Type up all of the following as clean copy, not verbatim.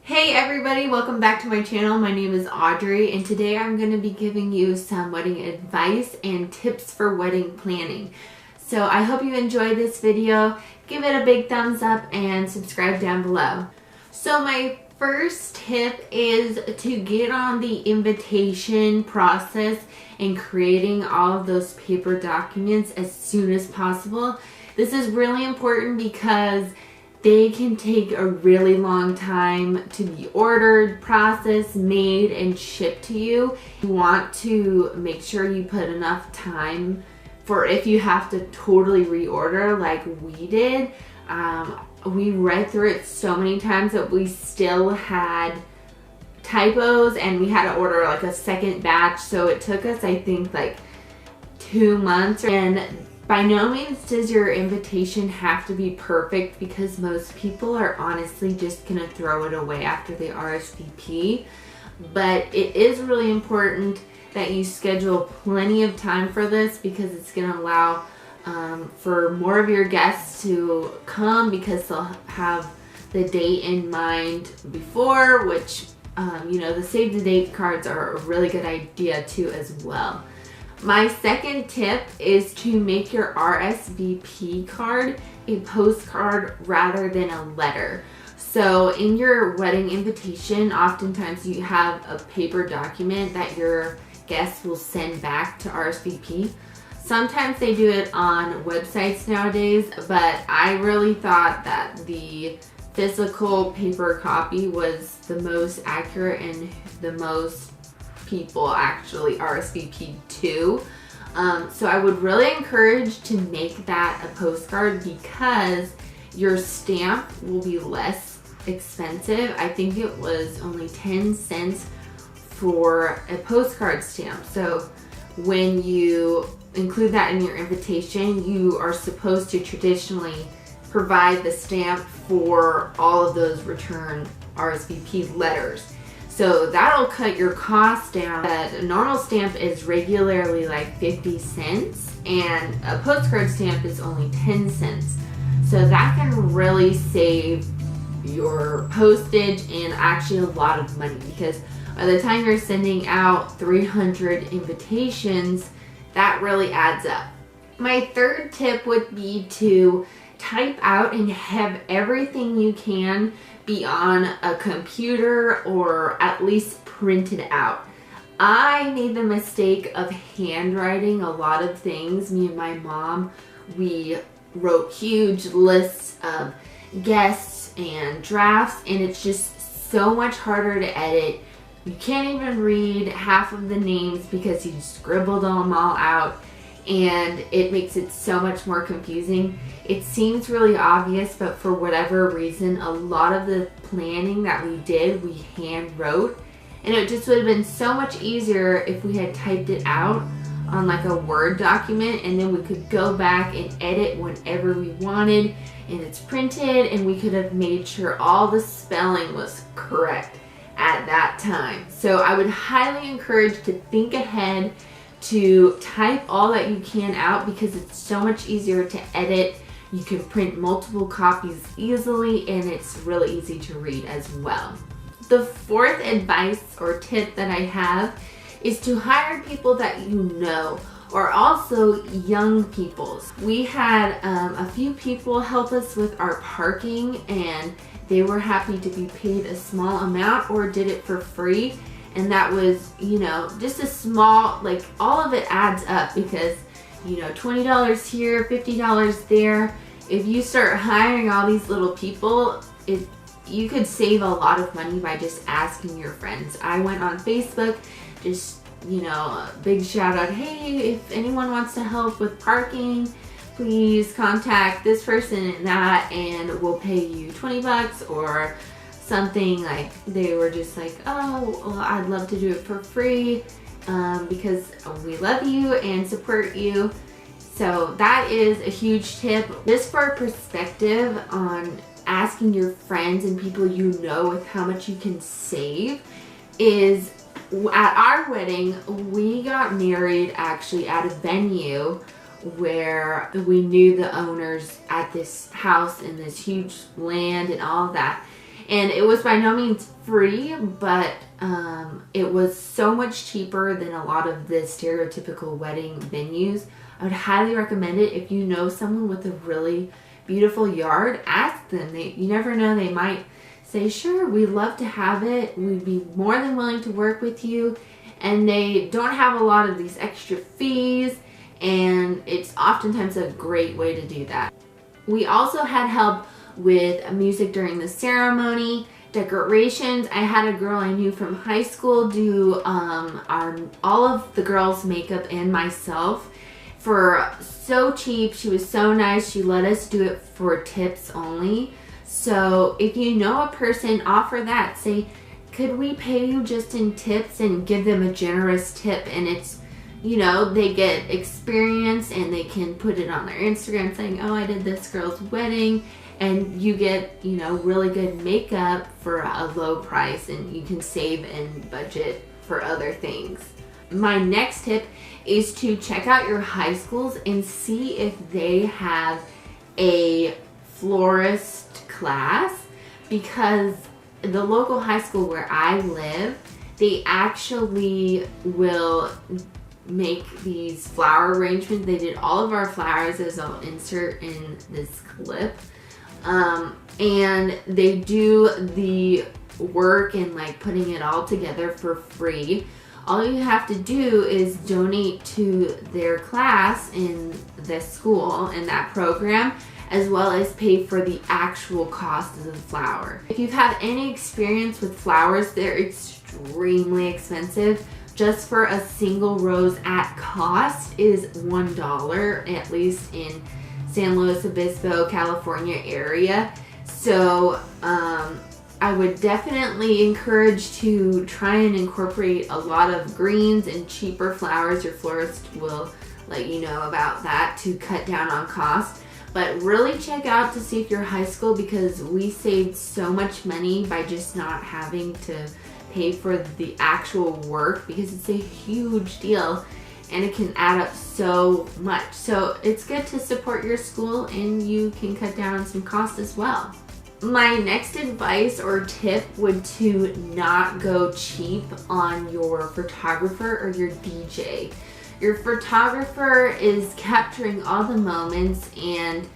Hey everybody, welcome back to my channel. My name is Audrey and today I'm going to be giving you some wedding advice and tips for wedding planning. So I hope you enjoyed this video. Give it a big thumbs up and subscribe down below. So my first tip is to get on the invitation process and creating all of those paper documents as soon as possible. This is really important because they can take a really long time to be ordered, processed, made, and shipped to you. You want to make sure you put enough time for if you have to totally reorder like we did. We read through it so many times that we still had typos and we had to order like a second batch. So it took us, I think, like 2 months. And by no means does your invitation have to be perfect because most people are honestly just gonna throw it away after they RSVP. But it is really important that you schedule plenty of time for this because it's gonna allow for more of your guests to come because they'll have the date in mind before, which the save the date cards are a really good idea too as well. My second tip is to make your RSVP card a postcard rather than a letter. So in your wedding invitation, oftentimes you have a paper document that your guests will send back to RSVP. Sometimes they do it on websites nowadays, but I really thought that the physical paper copy was the most accurate and the most people actually RSVP to. So I would really encourage to make that a postcard because your stamp will be less expensive. I think it was only 10 cents for a postcard stamp. So when you include that in your invitation, you are supposed to traditionally provide the stamp for all of those return RSVP letters. So that'll cut your cost down. A normal stamp is regularly like 50 cents and a postcard stamp is only 10 cents. So that can really save your postage and actually a lot of money because by the time you're sending out 300 invitations, that really adds up. My third tip would be to type out and have everything you can be on a computer or at least printed out. I made the mistake of handwriting a lot of things. Me and my mom, we wrote huge lists of guests and drafts and it's just so much harder to edit. You can't even read half of the names because you scribbled them all out and it makes it so much more confusing. It seems really obvious, but for whatever reason, a lot of the planning that we did, we hand wrote, and it just would have been so much easier if we had typed it out on like a Word document and then we could go back and edit whenever we wanted and it's printed and we could have made sure all the spelling was correct at that time. So I would highly encourage to think ahead, to type all that you can out because it's so much easier to edit. You can print multiple copies easily and it's really easy to read as well. The fourth advice or tip that I have is to hire people that you know or also young people. We had a few people help us with our parking and they were happy to be paid a small amount or did it for free. And that was, just a small, like all of it adds up because, $20 here, $50 there. If you start hiring all these little people, you could save a lot of money by just asking your friends. I went on Facebook, just, a big shout out, hey, if anyone wants to help with parking, please contact this person and that and we'll pay you $20 or something. Like they were just like, oh, well, I'd love to do it for free because we love you and support you. So that is a huge tip. Just for perspective on asking your friends and people you know with how much you can save is at our wedding, we got married actually at a venue where we knew the owners at this house and this huge land and all of that. And it was by no means free, but it was so much cheaper than a lot of the stereotypical wedding venues. I would highly recommend it. If you know someone with a really beautiful yard, ask them. You never know, they might say, sure, we'd love to have it. We'd be more than willing to work with you. And they don't have a lot of these extra fees, and it's oftentimes a great way to do that. We also had help with music during the ceremony, decorations. I had a girl I knew from high school do all of the girls' makeup and myself for so cheap. She was so nice. She let us do it for tips only. So if you know a person, offer that. Say, could we pay you just in tips, and give them a generous tip? And it's, you know, they get experience and they can put it on their Instagram saying, oh, I did this girl's wedding. And you get, you know, really good makeup for a low price, and you can save and budget for other things. My next tip is to check out your high schools and see if they have a florist class, because the local high school where I live, they actually will make these flower arrangements. They did all of our flowers, as I'll insert in this clip. And they do the work and like putting it all together for free. All you have to do is donate to their class in this school and that program, as well as pay for the actual cost of the flower. If you've had any experience with flowers, they're extremely expensive. Just for a single rose at cost is $1, at least in San Luis Obispo, California area. So I would definitely encourage to try and incorporate a lot of greens and cheaper flowers. Your florist will let you know about that to cut down on cost. But really check out to see if your high school, because we saved so much money by just not having to pay for the actual work, because it's a huge deal and it can add up so much. So it's good to support your school, and you can cut down on some cost as well. My next advice or tip would to not go cheap on your photographer or your DJ. Your photographer is capturing all the moments, and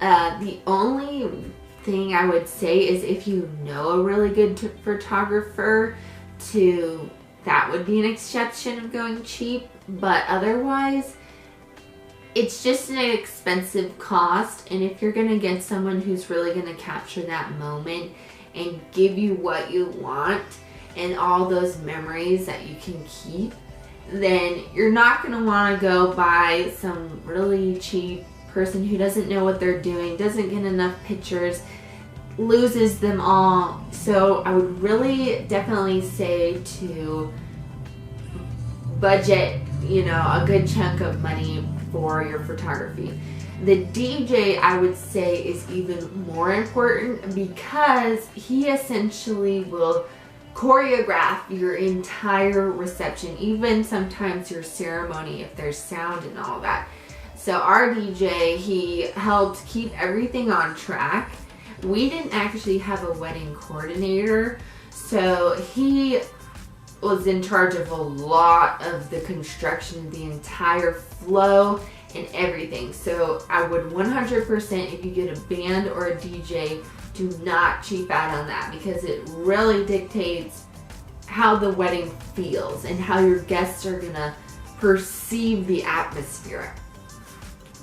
the only thing I would say is if you know a really good photographer, that would be an exception of going cheap. But otherwise, it's just an expensive cost. And if you're gonna get someone who's really gonna capture that moment and give you what you want and all those memories that you can keep, then you're not gonna wanna go buy some really cheap person who doesn't know what they're doing, doesn't get enough pictures, loses them all. So I would really definitely say to budget, you know, a good chunk of money for your photography. The DJ, I would say, is even more important, because he essentially will choreograph your entire reception, even sometimes your ceremony if there's sound and all that. So our DJ, he helped keep everything on track. We didn't actually have a wedding coordinator, so he was in charge of a lot of the construction, the entire flow and everything. So I would 100%, if you get a band or a DJ, do not cheap out on that, because it really dictates how the wedding feels and how your guests are gonna perceive the atmosphere.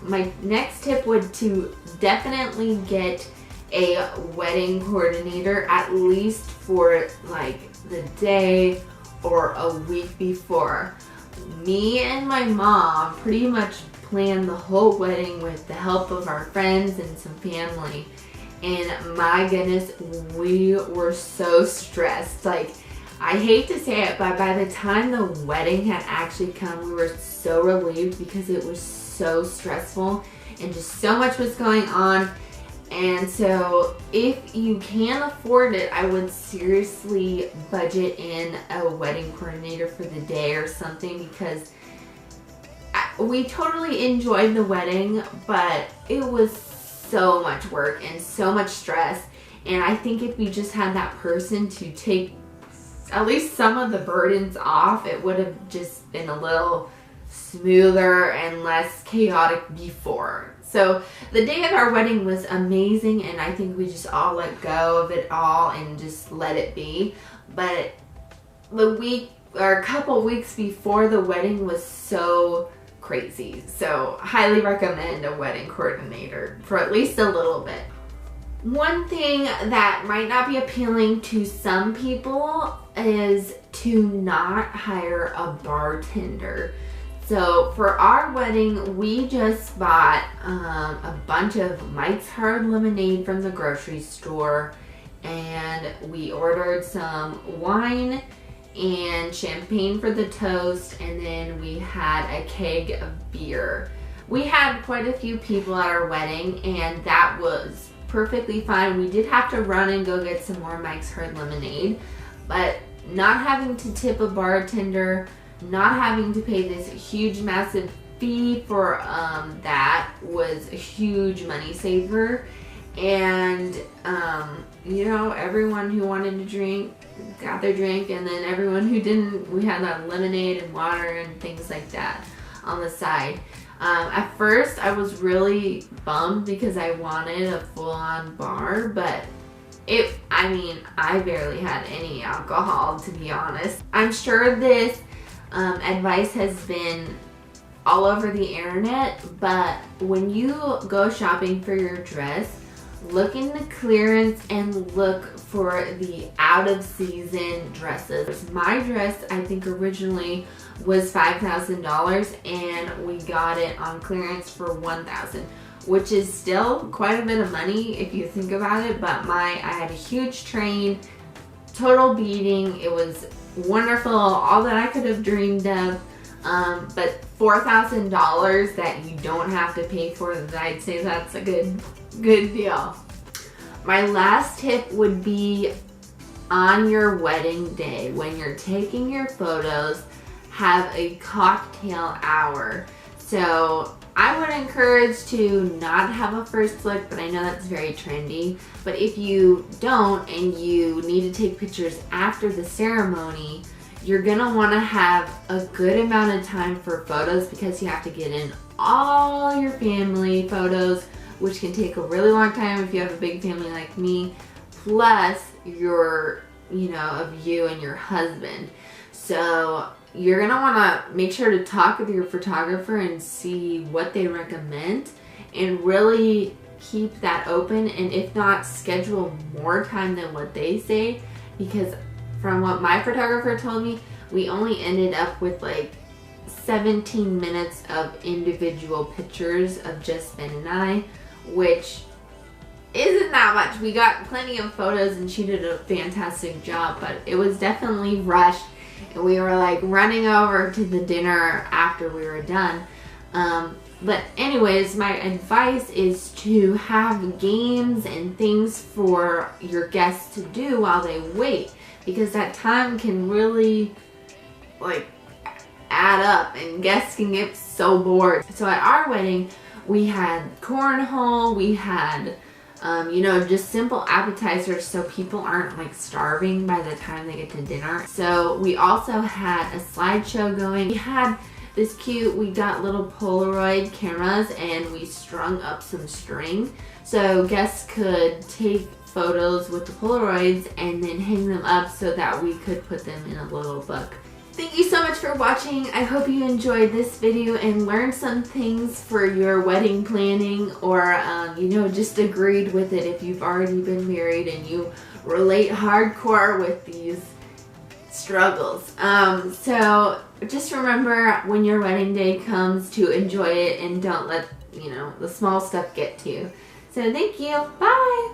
My next tip would to definitely get a wedding coordinator, at least for like the day or a week before. Me and my mom pretty much planned the whole wedding with the help of our friends and some family. And my goodness, we were so stressed. Like, I hate to say it, but by the time the wedding had actually come, we were so relieved, because it was so stressful and just so much was going on. And so if you can afford it, I would seriously budget in a wedding coordinator for the day or something, because we totally enjoyed the wedding, but it was so much work and so much stress. And I think if we just had that person to take at least some of the burdens off, it would have just been a little smoother and less chaotic before. So the day of our wedding was amazing, and I think we just all let go of it all and just let it be. But the week or a couple weeks before the wedding was so crazy. So highly recommend a wedding coordinator for at least a little bit. One thing that might not be appealing to some people is to not hire a bartender. So for our wedding, we just bought a bunch of Mike's Hard Lemonade from the grocery store, and we ordered some wine and champagne for the toast, and then we had a keg of beer. We had quite a few people at our wedding, and that was perfectly fine. We did have to run and go get some more Mike's Hard Lemonade, but not having to tip a bartender, not having to pay this huge massive fee for that was a huge money saver. And you know, everyone who wanted to drink got their drink, and then everyone who didn't, we had that lemonade and water and things like that on the side. At first I was really bummed because I wanted a full-on bar, but I barely had any alcohol, to be honest. I'm sure this advice has been all over the internet, but when you go shopping for your dress, look in the clearance and look for the out of season dresses. My dress, I think originally was $5,000, and we got it on clearance for $1,000, which is still quite a bit of money if you think about it. But I had a huge train, total beating. It was wonderful, all that I could have dreamed of. But $4,000 that you don't have to pay for, I'd say that's a good deal. My last tip would be on your wedding day, when you're taking your photos, have a cocktail hour. So I would encourage to not have a first look, but I know that's very trendy. But if you don't and you need to take pictures after the ceremony, you're gonna wanna have a good amount of time for photos, because you have to get in all your family photos, which can take a really long time if you have a big family like me, plus your, of you and your husband. So you're gonna wanna make sure to talk with your photographer and see what they recommend, and really keep that open, and if not, schedule more time than what they say, because from what my photographer told me, we only ended up with like 17 minutes of individual pictures of just Ben and I, which isn't that much. We got plenty of photos and she did a fantastic job, but it was definitely rushed, and we were like running over to the dinner after we were done. But anyways, my advice is to have games and things for your guests to do while they wait, because that time can really add up and guests can get so bored. So at our wedding, we had cornhole, we had just simple appetizers so people aren't starving by the time they get to dinner. So we also had a slideshow going. We had this cute, we got little Polaroid cameras and we strung up some string so guests could take photos with the Polaroids and then hang them up so that we could put them in a little book. Thank you so much for watching. I hope you enjoyed this video and learned some things for your wedding planning, or just agreed with it if you've already been married and you relate hardcore with these struggles. So just remember, when your wedding day comes, to enjoy it and don't let the small stuff get to you. So thank you. Bye.